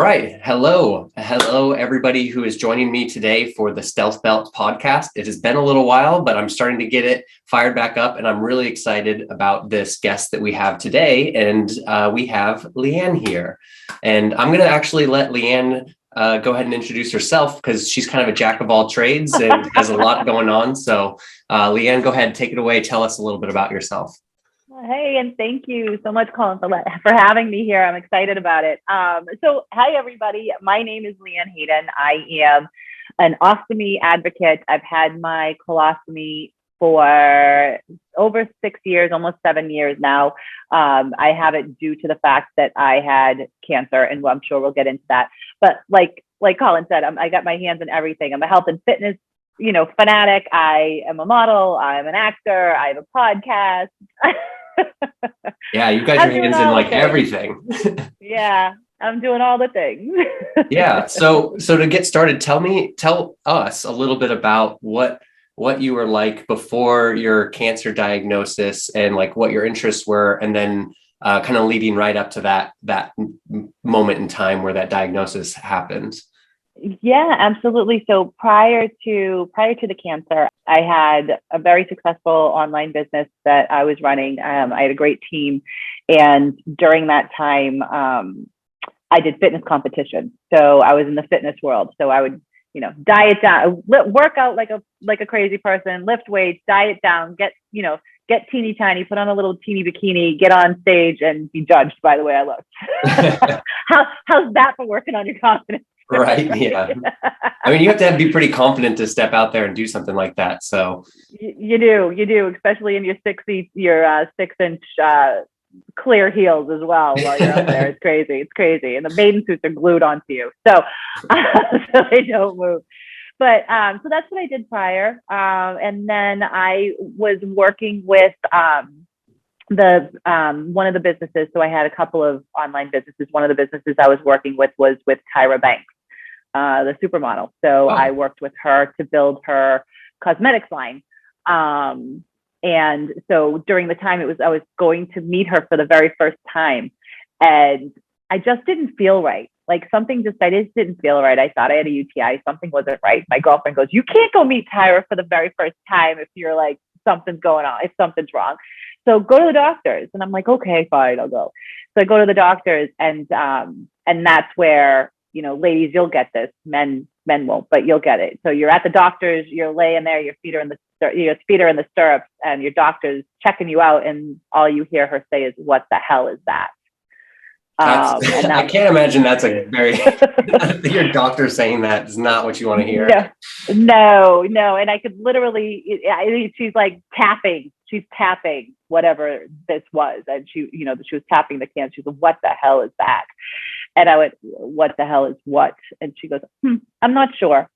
right. Hello, everybody who is joining me today for the Stealth Belt podcast. It has been a little while, but I'm starting to get it fired back up, and I'm really excited about this guest that we have today. And we have LeeAnne here. And I'm going to actually let LeeAnne go ahead and introduce herself because she's kind of a jack of all trades and has a lot going on. So LeeAnne, go ahead, take it away. Tell us a little bit about yourself. Hey, and thank you so much, Colin, for having me here. I'm excited about it. So hi, everybody. My name is LeeAnne Hayden. I am an ostomy advocate. I've had my colostomy for over 6 years, almost 7 years now. I have it due to the fact that I had cancer, and I'm sure we'll get into that. But like Colin said, I got my hands in everything. I'm a health and fitness fanatic. I am a model. I'm an actor. I have a podcast. Yeah, you got your hands in like everything. Yeah, I'm doing all the things. Yeah. So to get started, tell us a little bit about what you were like before your cancer diagnosis and like what your interests were, and then kind of leading right up to that moment in time where that diagnosis happened. Yeah, absolutely. So prior to the cancer, I had a very successful online business that I was running. I had a great team. And during that time, I did fitness competitions. So I was in the fitness world. So I would, diet down, work out like a crazy person, lift weights, diet down, get teeny tiny, put on a little teeny bikini, get on stage and be judged by the way I looked. How's that for working on your confidence? Right. Yeah. I mean, you have to be pretty confident to step out there and do something like that. So you do, especially in your 6-inch clear heels as well. While you're up there, it's crazy. And the bathing suits are glued onto you, so they don't move. But so that's what I did prior. And then I was working with one of the businesses. So I had a couple of online businesses. One of the businesses I was working with was with Tyra Banks, the supermodel. So I worked with her to build her cosmetics line. And so during the time I was going to meet her for the very first time, and I just didn't feel right. Like I just didn't feel right. I thought I had a UTI. Something wasn't right. My girlfriend goes, "You can't go meet Tyra for the very first time if you're like, something's going on, if something's wrong. So go to the doctors." And I'm like, okay, fine, I'll go. So I go to the doctors, and that's where, ladies, you'll get this. Men won't, but you'll get it. So you're at the doctor's, you're laying there, your feet are in the stirrups, and your doctor's checking you out, and all you hear her say is, "What the hell is that?" I can't imagine that's a very your doctor saying that is not what you want to hear. No. And I could literally, she's like tapping. She's tapping whatever this was. And she was tapping the can. She goes, "What the hell is that?" And I went, "What the hell is what?" And she goes, "I'm not sure.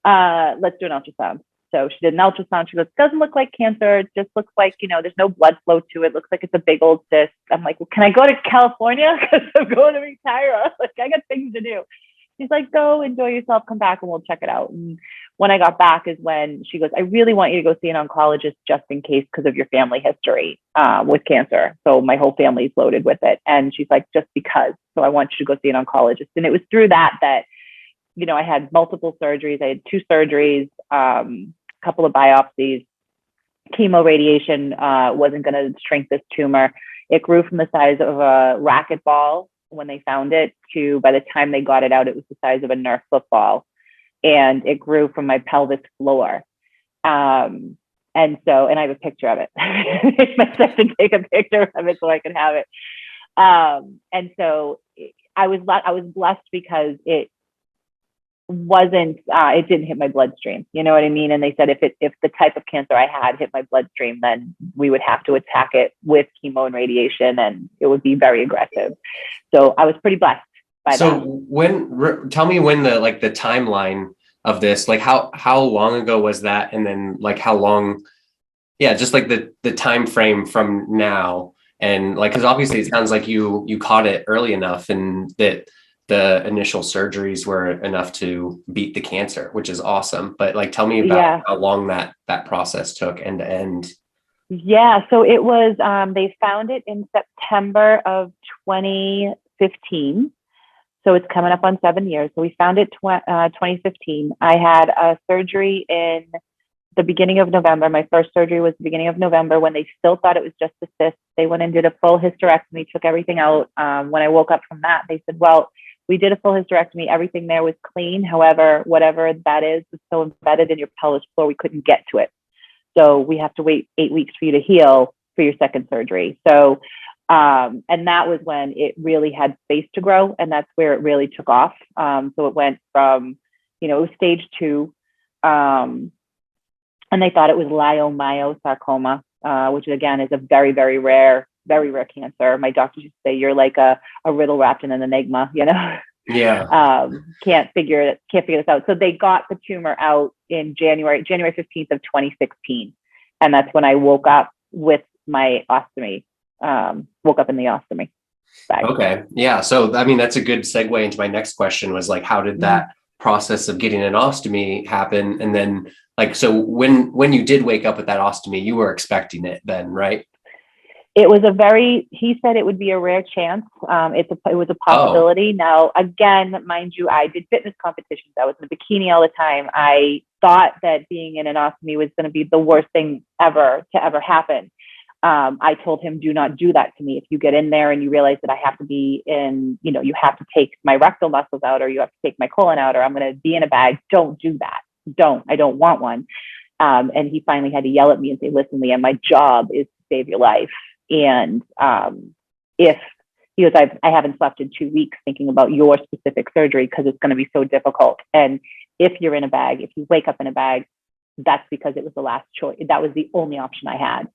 Let's do an ultrasound." So she did an ultrasound. She goes, "Doesn't look like cancer. It just looks like, there's no blood flow to it. Looks like it's a big old cyst." I'm like, "Well, can I go to California? Because I'm going to meet Tyra. Like, I got things to do." She's like, "Go enjoy yourself. Come back and we'll check it out." And when I got back is when she goes, "I really want you to go see an oncologist just in case because of your family history with cancer. So my whole family's loaded with it." And she's like, "Just because. So I want you to go see an oncologist." And it was through that I had multiple surgeries. I had 2 surgeries, couple of biopsies. Chemo radiation wasn't going to shrink this tumor. It grew from the size of a racquetball when they found it to, by the time they got it out, it was the size of a Nerf football. And it grew from my pelvis floor. And I have a picture of it. My sister to take a picture of it so I could have it. And so I was blessed because it didn't hit my bloodstream. You know what I mean? And they said if the type of cancer I had hit my bloodstream, then we would have to attack it with chemo and radiation, and it would be very aggressive. So I was pretty blessed by that. So tell me when the timeline of this, like how long ago was that? And then like how long, just like the time frame from now. And like, cause obviously it sounds like you caught it early enough and that the initial surgeries were enough to beat the cancer, which is awesome. But like, tell me about how long that process took end to end. Yeah. So it was, they found it in September of 2015. So it's coming up on 7 years. So we found it 2015. I had a surgery in the beginning of November. My first surgery was the beginning of November when they still thought it was just a cyst. They went and did a full hysterectomy, took everything out. When I woke up from that, they said, well, we did a full hysterectomy. Everything there was clean. However, whatever that is was so embedded in your pelvis floor, we couldn't get to it. So we have to wait 8 weeks for you to heal for your second surgery. So, and that was when it really had space to grow. And that's where it really took off. So it went from, it was stage 2. And they thought it was leiomyosarcoma, which again is a very, very rare cancer. My doctors used to say, you're like a riddle wrapped in an enigma, Yeah. Can't figure this out. So they got the tumor out in January 15th of 2016. And that's when I woke up with my ostomy, woke up in the ostomy bag. Okay. Yeah. So, I mean, that's a good segue into my next question was like, how did that process of getting an ostomy happen? And then like, so when you did wake up with that ostomy, you were expecting it then, right? It was he said it would be a rare chance. It was a possibility. Now, again, mind you, I did fitness competitions. I was in a bikini all the time. I thought that being in an ostomy was going to be the worst thing ever happen. I told him, do not do that to me. If you get in there and you realize that I have to be in, you have to take my rectal muscles out, or you have to take my colon out, or I'm going to be in a bag, don't do that. I don't want one. And he finally had to yell at me and say, listen, LeeAnne, my job is to save your life. And if he goes, I haven't slept in 2 weeks thinking about your specific surgery because it's going to be so difficult. And if you're in a bag, if you wake up in a bag, that's because it was the last choice. That was the only option I had.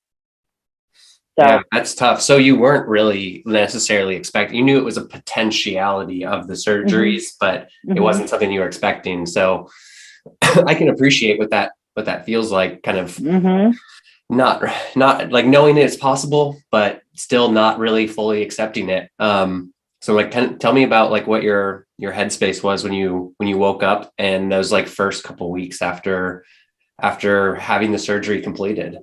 So, yeah, that's tough. So you weren't really necessarily expecting, you knew it was a potentiality of the surgeries, but it wasn't something you were expecting. So I can appreciate what that feels like, kind of not like knowing it's possible, but still not really fully accepting it. So like, tell me about like what your headspace was when you woke up and those like first couple weeks after having the surgery completed.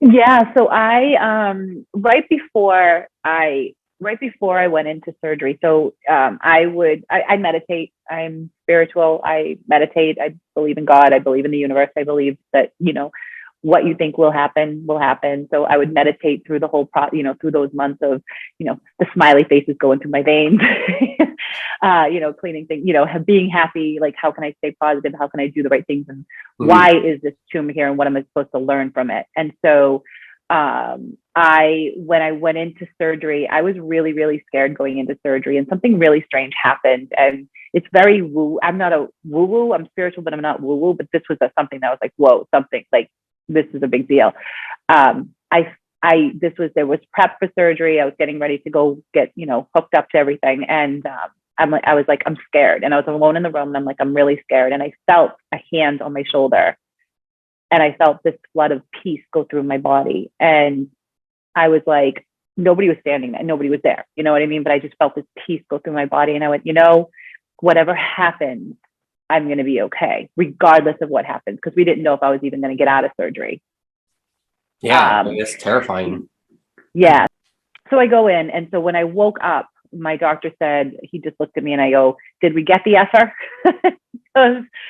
Yeah. So I, right before I went into surgery. So, I meditate. I'm spiritual. I meditate. I believe in God. I believe in the universe. I believe that, what you think will happen will happen. So I would meditate through the whole through those months of, the smiley faces going through my veins, cleaning things, being happy. Like, how can I stay positive? How can I do the right things? And why is this tumor here? And what am I supposed to learn from it? And so, when I went into surgery, I was really, really scared going into surgery, and something really strange happened. And it's very woo. I'm not a woo woo. I'm spiritual, but I'm not woo woo. But this was something that was like, whoa, something like, this is a big deal. There was prep for surgery. I was getting ready to go get, hooked up to everything. And, I was like, I'm scared. And I was alone in the room and I'm like, I'm really scared. And I felt a hand on my shoulder and I felt this flood of peace go through my body. And I was like, nobody was standing there. Nobody was there. You know what I mean? But I just felt this peace go through my body. And I went, whatever happens, I'm going to be okay, regardless of what happens, because we didn't know if I was even going to get out of surgery. Yeah, it's terrifying. Yeah. So I go in. And so when I woke up, my doctor said, he just looked at me and I go, did we get the effort?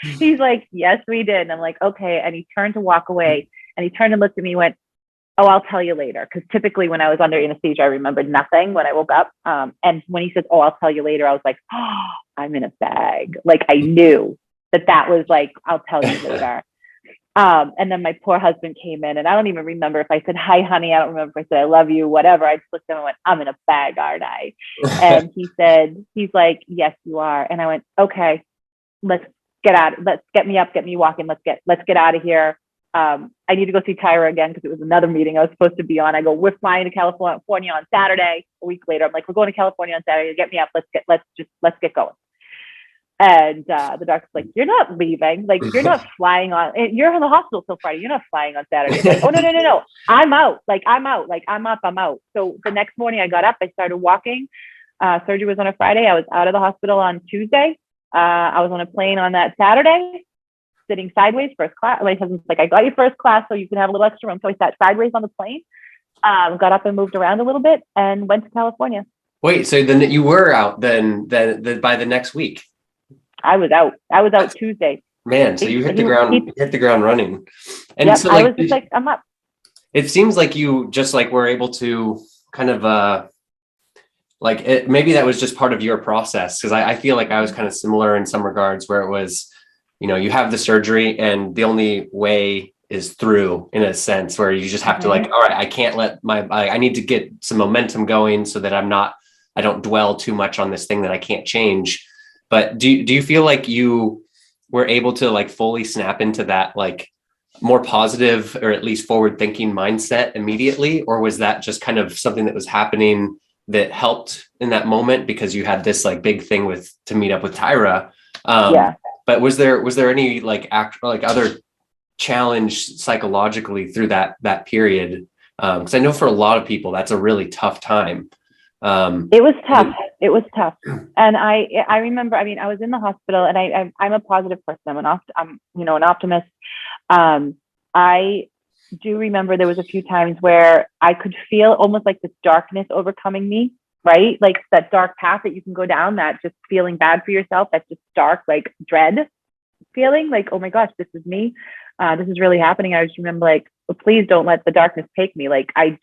He's like, yes, we did. And I'm like, okay. And he turned to walk away and he turned and looked at me and went, oh, I'll tell you later. Because typically when I was under anesthesia, I remembered nothing when I woke up. And when he said, oh, I'll tell you later, I was like, oh, I'm in a bag. Like I knew that was like, I'll tell you later. And then my poor husband came in and I don't even remember if I said, hi, honey. I don't remember if I said, I love you, whatever. I just looked at him and went, I'm in a bag, aren't I? And he's like, yes, you are. And I went, okay, let's get me up, get me walking. Let's get out of here. I need to go see Tyra again because it was another meeting I was supposed to be on. I go, we're flying to California on Saturday. A week later, I'm like, we're going to California on Saturday. Get me up. Let's get going. And the doctor's like, you're not leaving. Like, you're not flying on. You're in the hospital till Friday. You're not flying on Saturday. I'm like, oh no. I'm out. Like, I'm out. Like, I'm up. I'm out. So the next morning, I got up. I started walking. Surgery was on a Friday. I was out of the hospital on Tuesday. I was on a plane on that Saturday, sitting sideways, first class. My husband's like, I got you first class so you can have a little extra room. So I sat sideways on the plane, got up and moved around a little bit and went to California. Wait, so then you were out then by the next week? I was out. I was out Tuesday. Man, so you hit the ground running. And Yep. so I like was just like, I'm up. it seems like you just like were able to kind of like maybe that was just part of your process, because I feel like I was kind of similar in some regards, where it was, you have the surgery and the only way is through, in a sense, where you just have to like, all right, I can't let I need to get some momentum going so that I don't dwell too much on this thing that I can't change. But do you feel like you were able to like fully snap into that like more positive, or at least forward thinking mindset immediately? Or was that just kind of something that was happening that helped in that moment because you had this like big thing to meet up with Tyra? Yeah. But was there any like other challenge psychologically through that period? Because I know for a lot of people that's a really tough time. It was tough. It was tough. And I remember, I mean, I was in the hospital, and I'm a positive person. I'm an optimist. I do remember there was a few times where I could feel almost like this darkness overcoming me, right? Like that dark path that you can go down, that just feeling bad for yourself, that just dark, like dread feeling, like, oh my gosh, this is me. This is really happening. I just remember like, oh, please don't let the darkness take me. Like, I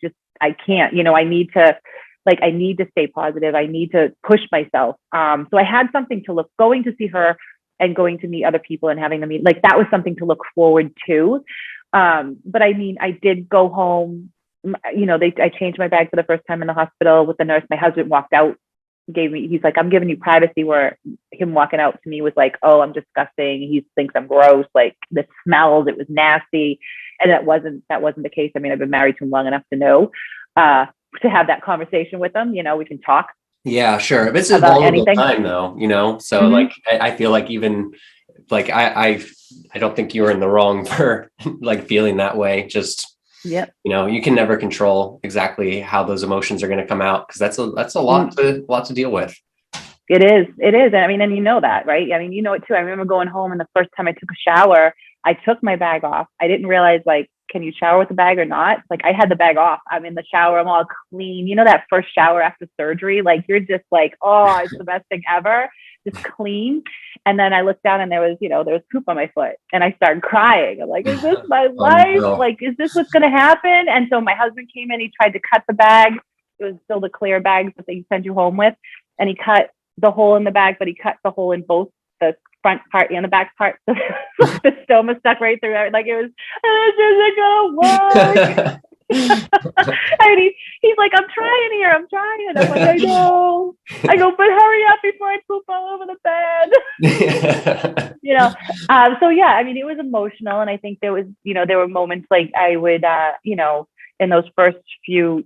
can't, I need to stay positive. I need to push myself. So I had something to going to see her and going to meet other people and having them meet, like that was something to look forward to. But I mean, I did go home, I changed my bag for the first time in the hospital with the nurse. My husband walked out, he's like, I'm giving you privacy, where him walking out to me was like, oh, I'm disgusting. He thinks I'm gross. Like the smells, it was nasty. And that wasn't the case. I mean, I've been married to him long enough to know, to have that conversation with them. We can talk. Yeah, sure. It's a about vulnerable anything. time though, so like, I feel like even like, I don't think you were in the wrong for like feeling that way. Just, Yep. You can never control exactly how those emotions are going to come out, because that's a lot to deal with. It is. I mean, and that, right? I mean, it too. I remember going home, and the first time I took a shower, I took my bag off. I didn't realize, like, can you shower with the bag or not? Like, I had the bag off. I'm in the shower. I'm all clean. That first shower after surgery, like, you're just like, oh, it's the best thing ever. Just clean. And then I looked down, and there was poop on my foot, and I started crying. I'm like, is this my life? No. Like, is this what's going to happen? And so my husband came in. He tried to cut the bag. It was still the clear bags that they send you home with. And he cut the hole in the bag, but he cut the hole in both the front part and the back part. So the stoma stuck right through it. Like, this isn't gonna work. And he's like, I'm trying here. I'm trying. I'm like, I know. I go, but hurry up before I poop all over the bed. So yeah, I mean, it was emotional. And I think there were moments like I would, in those first few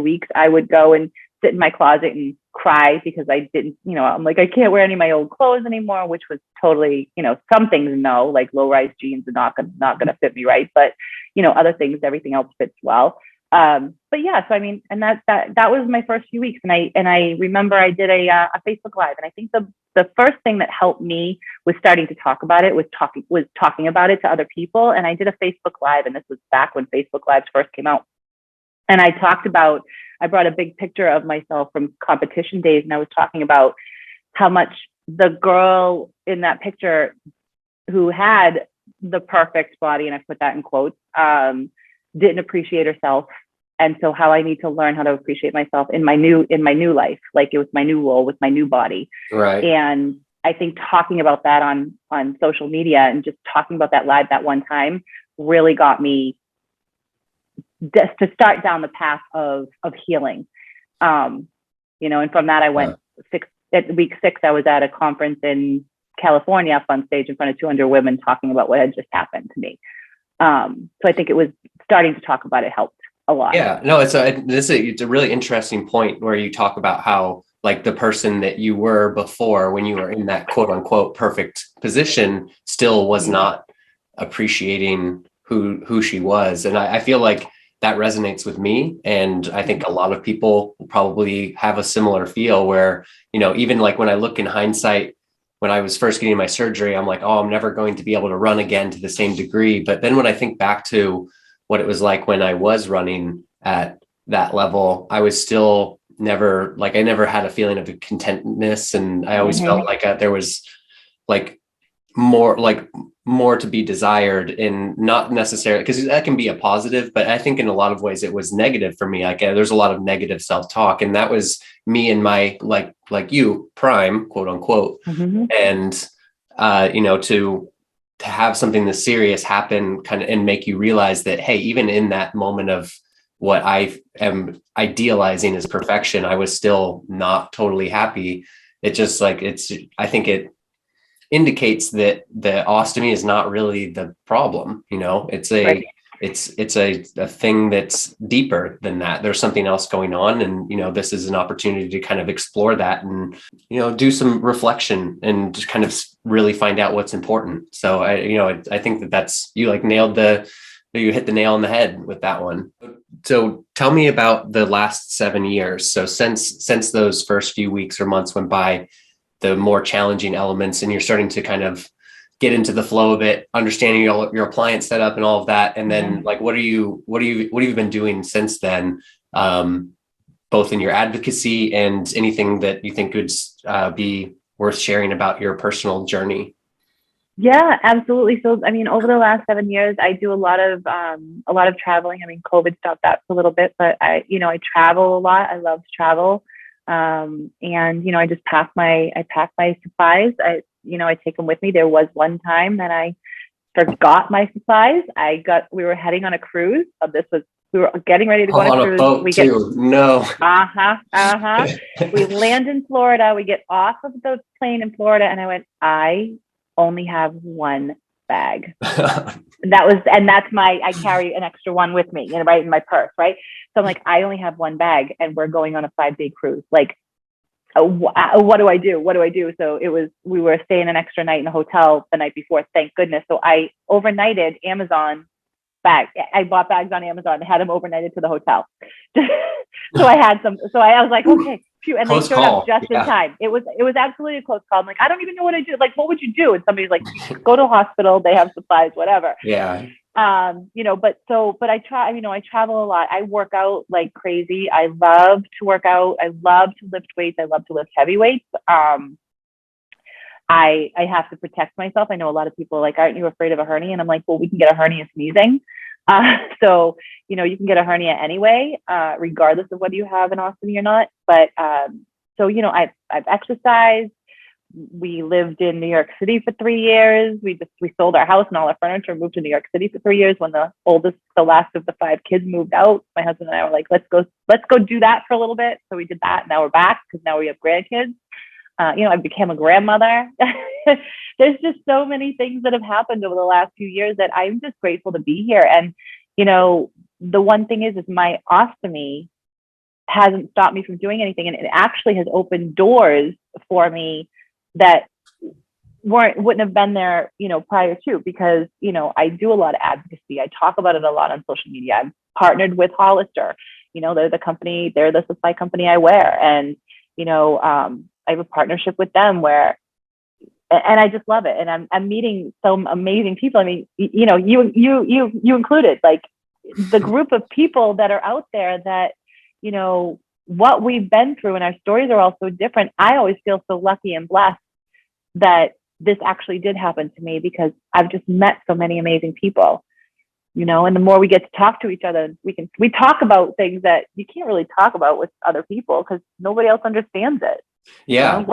weeks, I would go and sit in my closet and cry because I didn't, I'm like, I can't wear any of my old clothes anymore, which was totally, some things, no, like low-rise jeans are not gonna fit me right. But, other things, everything else fits well. But yeah, so I mean, and that was my first few weeks. And I remember I did a Facebook Live. And I think the first thing that helped me was starting to talk about it, was talking about it to other people. And I did a Facebook Live, and this was back when Facebook Lives first came out. And I brought a big picture of myself from competition days, and I was talking about how much the girl in that picture who had the perfect body, and I put that in quotes, didn't appreciate herself. And so how I need to learn how to appreciate myself in my new life, like it was my new role with my new body. Right. And I think talking about that on social media and just talking about that live that one time really got me just to start down the path of healing. And from that, I went at week 6, I was at a conference in California up on stage in front of 200 women talking about what had just happened to me. So I think it was starting to talk about it helped a lot. Yeah, no, it's a really interesting point where you talk about how like the person that you were before, when you were in that quote unquote perfect position, still was not appreciating who she was. And I feel like that resonates with me. And I think a lot of people probably have a similar feel where, even like when I look in hindsight, when I was first getting my surgery, I'm like, oh, I'm never going to be able to run again to the same degree. But then when I think back to what it was like when I was running at that level, I was still never, like, I never had a feeling of contentness. And I always felt like there was like more to be desired, and not necessarily, because that can be a positive, but I think in a lot of ways it was negative for me. Like there's a lot of negative self-talk, and that was me in my, like you, prime, quote unquote. And to have something this serious happen kind of and make you realize that, hey, even in that moment of what I am idealizing as perfection, I was still not totally happy. It just like, I think it indicates that the ostomy is not really the problem. It's a thing that's deeper than that. There's something else going on. And, this is an opportunity to kind of explore that and, do some reflection and just kind of really find out what's important. So I think that's, you hit the nail on the head with that one. So tell me about the last 7 years. So since those first few weeks or months went by, the more challenging elements, and you're starting to kind of get into the flow of it, understanding your appliance setup and all of that. And then like, what have you been doing since then? Both in your advocacy and anything that you think would be worth sharing about your personal journey. Yeah, absolutely. So, I mean, over the last 7 years, I do a lot of traveling. I mean, COVID stopped that for a little bit, but I travel a lot. I love to travel. And, I just pack my supplies. I take them with me. There was one time that I forgot my supplies. We were heading on a cruise. We were getting ready to go on a cruise. Boat too. No. We land in Florida. We get off of the plane in Florida, and I went, I only have one bag. I carry an extra one with me, right in my purse, right? So I'm like, I only have one bag, and we're going on a 5-day cruise. Like, what do I do? So we were staying an extra night in a hotel the night before, thank goodness. So I overnighted Amazon bag. I bought bags on Amazon and had them overnighted to the hotel. So I had some. So I was like, okay, phew, and they showed up just in time. It was absolutely a close call. I'm like, I don't even know what I do. Like, what would you do? And somebody's like, go to a hospital. They have supplies, whatever. Yeah. But I travel a lot. I work out like crazy. I love to work out. I love to lift weights. I love to lift heavy weights. I have to protect myself. I know a lot of people are like, aren't you afraid of a hernia? And I'm like, well, we can get a hernia sneezing. So you can get a hernia anyway, regardless of whether you have an ostomy or not. But I've exercised. We lived in New York City for 3 years. We sold our house and all our furniture, moved to New York City for 3 years. When the last of the 5 kids moved out, my husband and I were like, let's go do that for a little bit. So we did that. Now we're back because now we have grandkids. I became a grandmother. There's just so many things that have happened over the last few years that I'm just grateful to be here. And, the one thing is my ostomy hasn't stopped me from doing anything. And it actually has opened doors for me that wouldn't have been there, prior to, because, I do a lot of advocacy. I talk about it a lot on social media. I'm partnered with Hollister. They're the supply company I wear. And, I have a partnership with them and I just love it. And I'm meeting some amazing people. I mean, you included, like, the group of people that are out there that, what we've been through, and our stories are all so different. I always feel so lucky and blessed that this actually did happen to me, because I've just met so many amazing people, and the more we get to talk to each other, we talk about things that you can't really talk about with other people because nobody else understands it. Yeah.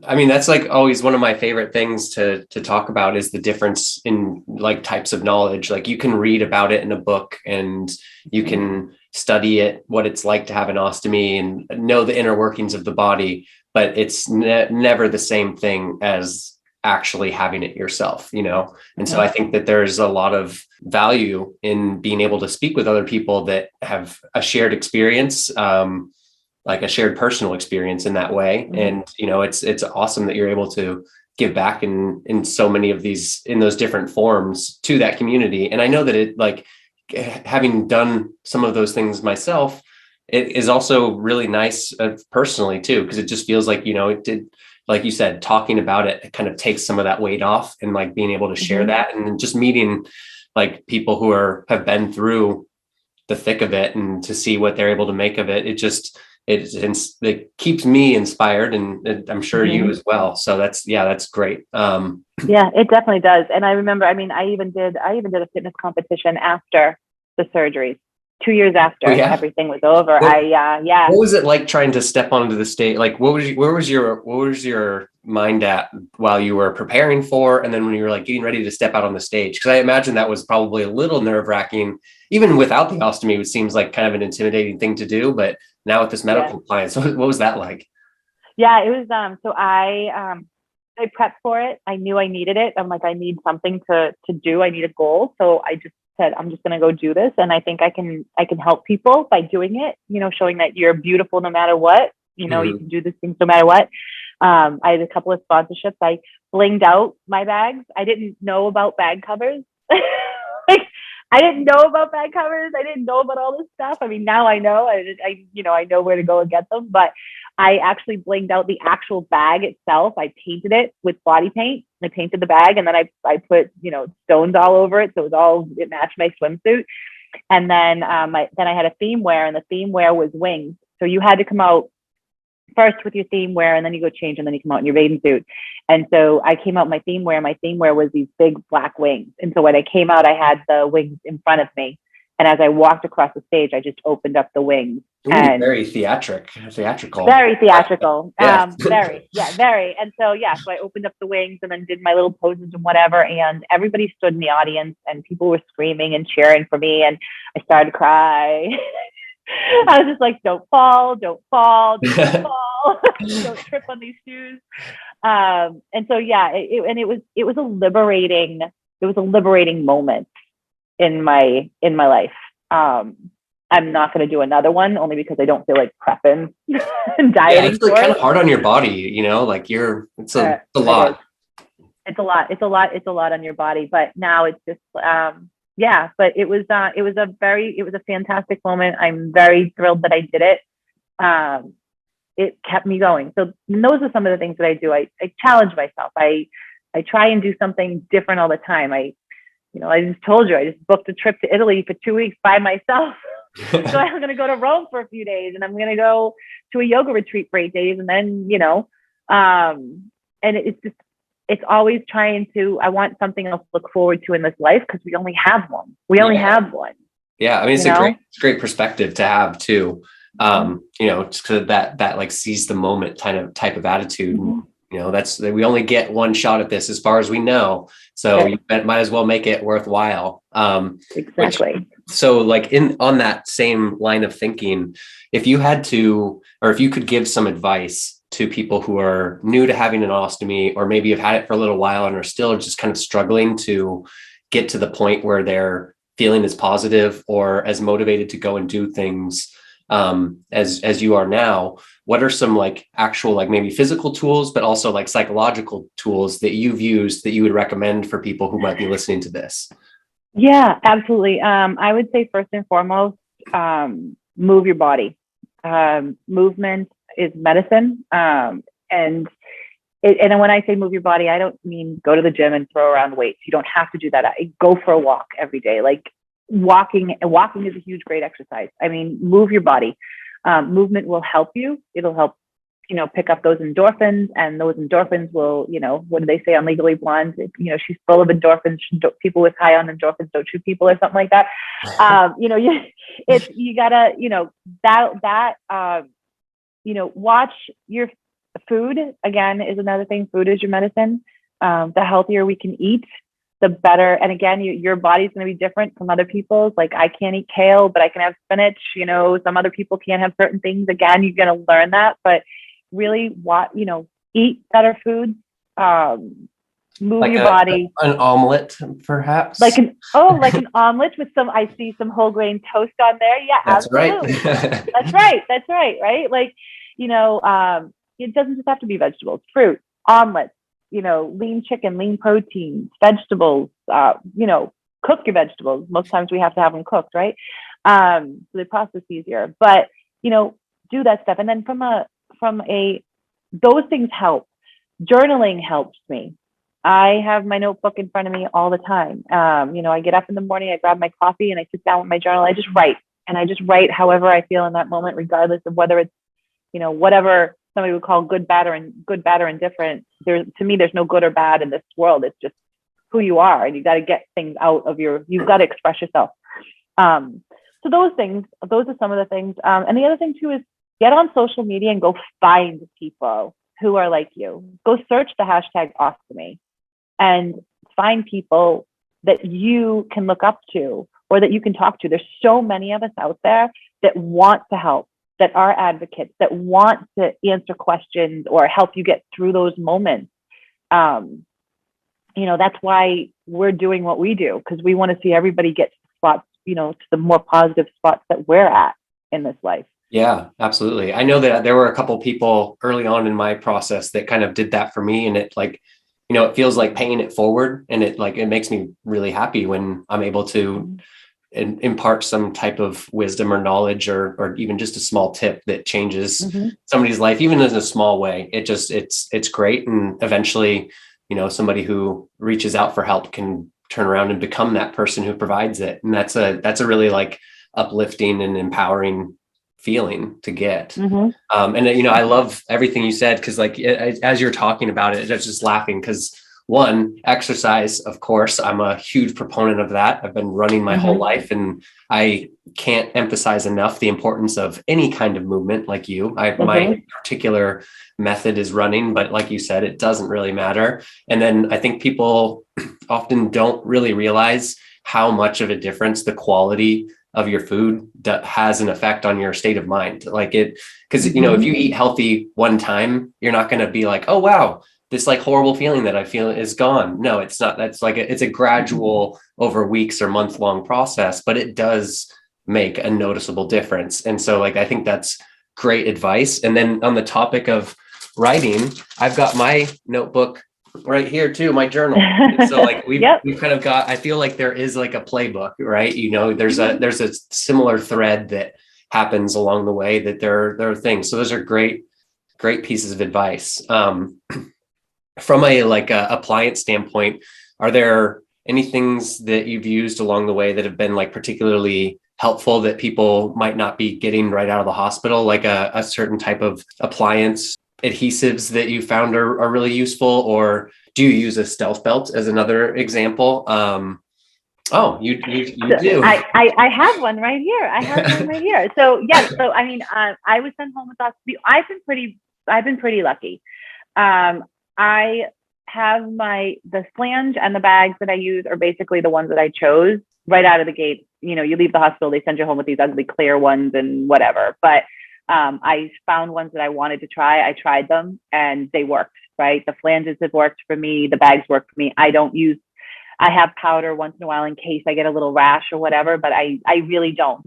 I mean, that's like always one of my favorite things to talk about is the difference in like types of knowledge. Like you can read about it in a book and you can study it, what it's like to have an ostomy and know the inner workings of the body, but it's never the same thing as actually having it yourself, And so I think that there's a lot of value in being able to speak with other people that have a shared experience, like a shared personal experience in that way. And, it's awesome that you're able to give back in so many of these, in those different forms to that community. And I know that it, like, having done some of those things myself, it is also really nice personally too, because it just feels like, it did, like you said, talking about it kind of takes some of that weight off, and like being able to share that, and just meeting like people who have been through the thick of it and to see what they're able to make of it. it keeps me inspired, and I'm sure you as well. So that's great. Yeah, it definitely does. And I remember, I mean, I even did a fitness competition after the surgery, 2 years after everything was over. What was it like trying to step onto the stage? Like, where was your mind at while you were preparing for, and then when you were like getting ready to step out on the stage? Because I imagine that was probably a little nerve-wracking, even without the ostomy. It seems like kind of an intimidating thing to do, but now with this medical compliance, what was that like? Yeah, it was. So I prepped for it. I knew I needed it. I'm like, I need something to do. I need a goal. So I just said, I'm just going to go do this. And I think I can help people by doing it, showing that you're beautiful no matter what, you can do these things no matter what. I had a couple of sponsorships. I blinged out my bags. I didn't know about bag covers. Like, I didn't know about bag covers. I didn't know about all this stuff. I mean, now I know. I know where to go and get them. But I actually blinged out the actual bag itself. I painted it with body paint. I painted the bag, and then I put stones all over it, so it matched my swimsuit. And then then I had a theme wear, and the theme wear was wings. So you had to come out first with your theme wear, and then you go change, and then you come out in your bathing suit. And so I came out in my theme wear. My theme wear was these big black wings. And so when I came out, I had the wings in front of me. And as I walked across the stage, I just opened up the wings. Ooh, and very theatrical. Very theatrical. Yeah. Very. And so I opened up the wings and then did my little poses and whatever. And everybody stood in the audience, and people were screaming and cheering for me. And I started to cry. I was just like, don't fall, don't fall, don't fall, don't trip on these shoes. And so it was a liberating moment in my life. I'm not going to do another one, only because I don't feel like prepping and dieting. It's like kind of hard on your body, like it's a lot. It's a lot on your body, but now it's just, but it was a fantastic moment. I'm very thrilled that I did it. It kept me going. So those are some of the things that I do. I challenge myself. I try and do something different all the time. I just told you, I just booked a trip to Italy for 2 weeks by myself. So I'm going to go to Rome for a few days, and I'm going to go to a yoga retreat for 8 days. And then, and it's always I want something else to look forward to in this life, because we only have one. Have one. Yeah. I mean, it's a great perspective to have too. Just because that like seize the moment type of attitude. Mm-hmm. We only get one shot at this as far as we know. So you might as well make it worthwhile. Exactly. So like on that same line of thinking, if you could give some advice to people who are new to having an ostomy, or maybe have had it for a little while and are still just kind of struggling to get to the point where they're feeling as positive or as motivated to go and do things as you are now, what are some like actual, like maybe physical tools, but also like psychological tools that you've used that you would recommend for people who might be listening to this? Yeah, absolutely. I would say first and foremost, move your body. Movement is medicine. And when I say move your body, I don't mean go to the gym and throw around weights. You don't have to do that. Go for a walk every day. Like walking is a huge, great exercise. I mean, move your body. Movement will help you. It'll help, pick up those endorphins, and those endorphins will, what do they say on Legally Blonde? She's full of endorphins. People with high on endorphins don't shoot people, or something like that. You gotta, watch your food. Again, is another thing. Food is your medicine. The healthier we can eat, the better. And again, your body's going to be different from other people's. Like, I can't eat kale, but I can have spinach. Some other people can't have certain things. Again, you're going to learn that, but really eat better foods. Move like your body. An omelet, perhaps. Like an omelet with I see some whole grain toast on there. Yeah, that's absolutely. Right. That's right. Right. Like, it doesn't just have to be vegetables, fruit, omelets, lean chicken, lean proteins, vegetables, cook your vegetables. Most times we have to have them cooked, right? So the process is easier, but, do that stuff. And then those things help. Journaling helps me. I have my notebook in front of me all the time. I get up in the morning, I grab my coffee, and I sit down with my journal. I just write however I feel in that moment, regardless of whether it's whatever somebody would call good, bad, or indifferent. To me, there's no good or bad in this world. It's just who you are, and you got to get things out of you've got to express yourself. So those are some of the things. And the other thing too is get on social media and go find people who are like you. Go search the hashtag ostomy and find people that you can look up to or that you can talk to. There's so many of us out there that want to help, that are advocates, that want to answer questions or help you get through those moments. That's why we're doing what we do, because we want to see everybody get to spots, to the more positive spots that we're at in this life. Yeah, absolutely. I know that there were a couple people early on in my process that kind of did that for me. And it it feels like paying it forward, and it makes me really happy when I'm able to impart some type of wisdom or knowledge or even just a small tip that changes somebody's life, even in a small way. It's great. And eventually, somebody who reaches out for help can turn around and become that person who provides it. And that's a really uplifting and empowering feeling to get. And I love everything you said, because as you're talking about it, I was just laughing because one, exercise, of course, I'm a huge proponent of that. I've been running my whole life, and I can't emphasize enough the importance of any kind of movement like you. My particular method is running, but like you said, it doesn't really matter. And then I think people often don't really realize how much of a difference the quality of your food has an effect on your state of mind. Because if you eat healthy one time, you're not going to be like, oh, wow, this horrible feeling that I feel is gone. No, it's not. That's it's a gradual over weeks or month-long process, but it does make a noticeable difference. And so I think that's great advice. And then on the topic of writing, I've got my notebook right here too, my journal. And so we've kind of got, I feel like there is a playbook, right? There's a similar thread that happens along the way, that there are things. So those are great pieces of advice. From a appliance standpoint, are there any things that you've used along the way that have been particularly helpful that people might not be getting right out of the hospital, like a certain type of appliance, adhesives that you found are really useful? Or do you use a stealth belt as another example? You do. I have one right here. So yes. So I mean, I was sent home with ostomy. I've been pretty lucky. I have the flange and the bags that I use are basically the ones that I chose right out of the gate. You leave the hospital, they send you home with these ugly clear ones and whatever. But I found ones that I wanted to try. I tried them and they worked, right? The flanges have worked for me. The bags work for me. I have powder once in a while in case I get a little rash or whatever, but I really don't,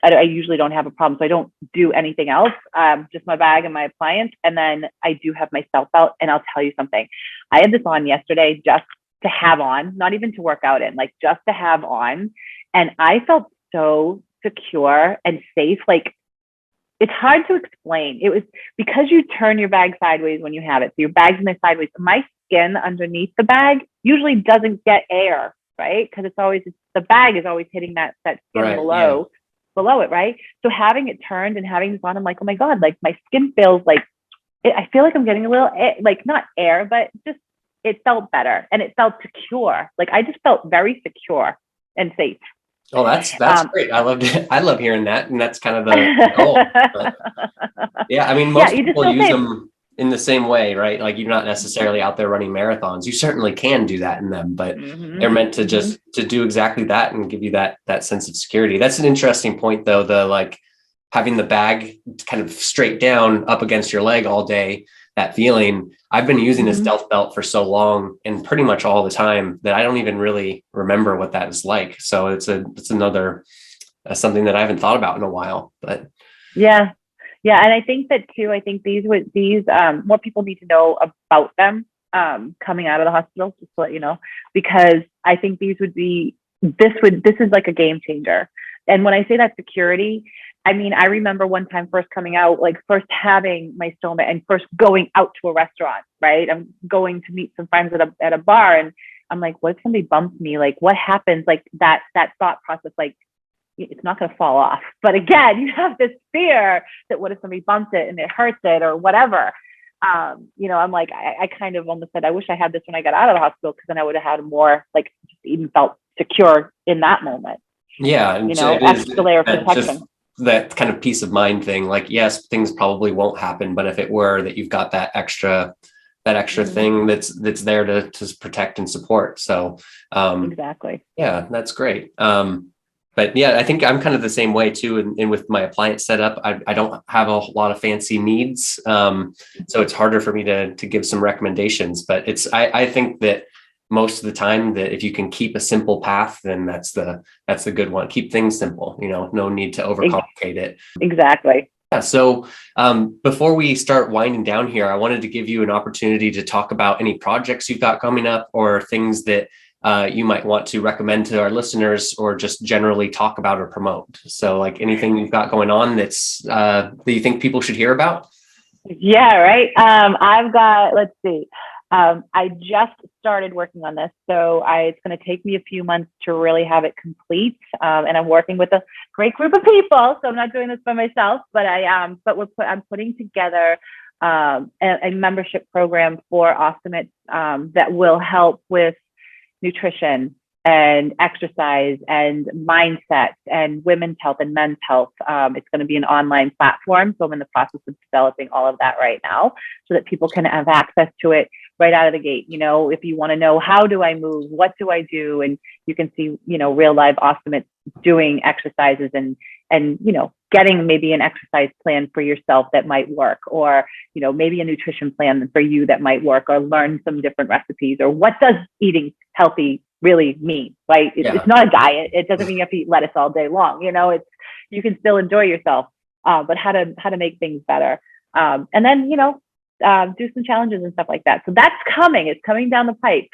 I usually don't have a problem. So I don't do anything else, just my bag and my appliance. And then I do have my stealth belt. And I'll tell you something. I had this on yesterday just to have on, not even to work out in, just to have on. And I felt so secure and safe. It's hard to explain. It was because you turn your bag sideways when you have it. So your bag's in there sideways. My skin underneath the bag usually doesn't get air, right? Because the bag is always hitting that skin below it, right? So having it turned and having this on, I'm like, oh my God, my skin feels I feel like I'm getting a little, not air, but just, it felt better and it felt secure. I just felt very secure and safe. Oh, that's great. I love hearing that. And that's kind of the goal. But, yeah. I mean, most people use them in the same way, right? You're not necessarily out there running marathons. You certainly can do that in them, but they're meant to just to do exactly that and give you that sense of security. That's an interesting point though. The having the bag kind of straight down up against your leg all day, that feeling. I've been using a stealth belt for so long and pretty much all the time that I don't even really remember what that is like. So it's another something that I haven't thought about in a while, but yeah. And I think that too, these more people need to know about them, coming out of the hospital, just to let you know, because I think this is like a game changer. And when I say that security, I mean, I remember one time first coming out, first having my stoma and first going out to a restaurant, right? I'm going to meet some friends at a bar and I'm like, what if somebody bumps me? What happens? That thought process, it's not going to fall off. But again, you have this fear that what if somebody bumps it and it hurts it or whatever. I'm like, I kind of almost said, I wish I had this when I got out of the hospital, because then I would have had more, like, just even felt secure in that moment. Yeah. And extra layer of protection. That kind of peace of mind thing. Like, yes, things probably won't happen, but if it were, that you've got that extra thing that's there to protect and support. So, exactly. Yeah, that's great. But yeah, I think I'm kind of the same way too. And with my appliance setup, I don't have a lot of fancy needs. So it's harder for me to give some recommendations, but I think that most of the time that if you can keep a simple path, then that's the good one. Keep things simple, no need to overcomplicate it. Exactly. Yeah. So before we start winding down here, I wanted to give you an opportunity to talk about any projects you've got coming up or things that you might want to recommend to our listeners, or just generally talk about or promote. So like anything you've got going on that you think people should hear about? Yeah, right. I've got, let's see. I just started working on this, so it's going to take me a few months to really have it complete. And I'm working with a great group of people, so I'm not doing this by myself. But I'm putting together a membership program for ostomates that will help with nutrition and exercise and mindset and women's health and men's health. It's going to be an online platform, so I'm in the process of developing all of that right now, so that people can have access to it right out of the gate. If you want to know, how do I move, what do I do, and you can see real live ostomates doing exercises and getting maybe an exercise plan for yourself that might work, or maybe a nutrition plan for you that might work, or learn some different recipes, or what does eating healthy really mean, right? It's not a diet. It doesn't mean you have to eat lettuce all day long. You can still enjoy yourself, but how to make things better. And then, do some challenges and stuff like that. So that's coming. It's coming down the pipe.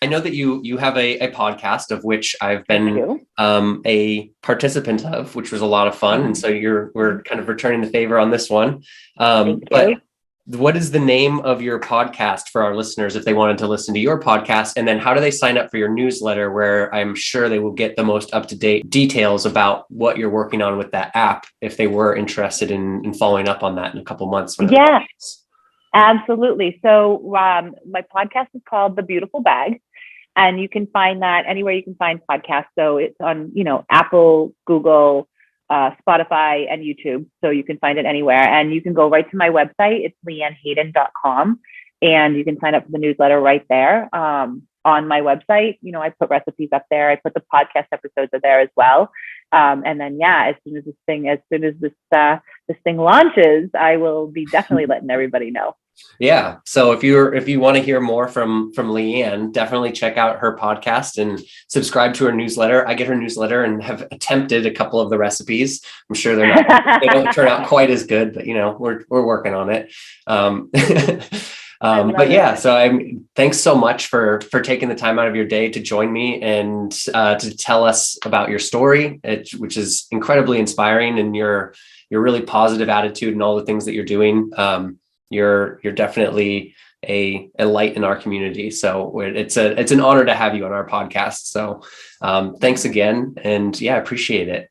I know that you have a podcast of which I've been a participant of, which was a lot of fun. And so we're kind of returning the favor on this one. But what is the name of your podcast for our listeners if they wanted to listen to your podcast? And then how do they sign up for your newsletter, where I'm sure they will get the most up-to-date details about what you're working on with that app, if they were interested in following up on that in a couple months? Yeah, absolutely. So my podcast is called The Beautiful Bag. And you can find that anywhere you can find podcasts. So it's on, Apple, Google, Spotify, and YouTube. So you can find it anywhere. And you can go right to my website. It's LeeAnneHayden.com. And you can sign up for the newsletter right there. On my website, I put recipes up there. I put the podcast episodes are there as well. And then, as soon as this thing launches, I will be definitely letting everybody know. Yeah. So if you want to hear more from LeeAnne, definitely check out her podcast and subscribe to her newsletter. I get her newsletter and have attempted a couple of the recipes. I'm sure they don't turn out quite as good, but we're working on it. But yeah, so thanks so much for taking the time out of your day to join me and to tell us about your story, which is incredibly inspiring, and your really positive attitude and all the things that you're doing. You're definitely a light in our community. So it's an honor to have you on our podcast. So thanks again. And I appreciate it.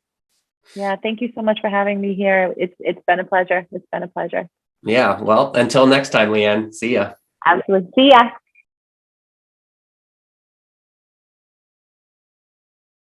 Yeah. Thank you so much for having me here. It's been a pleasure. It's been a pleasure. Yeah. Well, until next time, LeeAnne, see ya. Absolutely. See ya.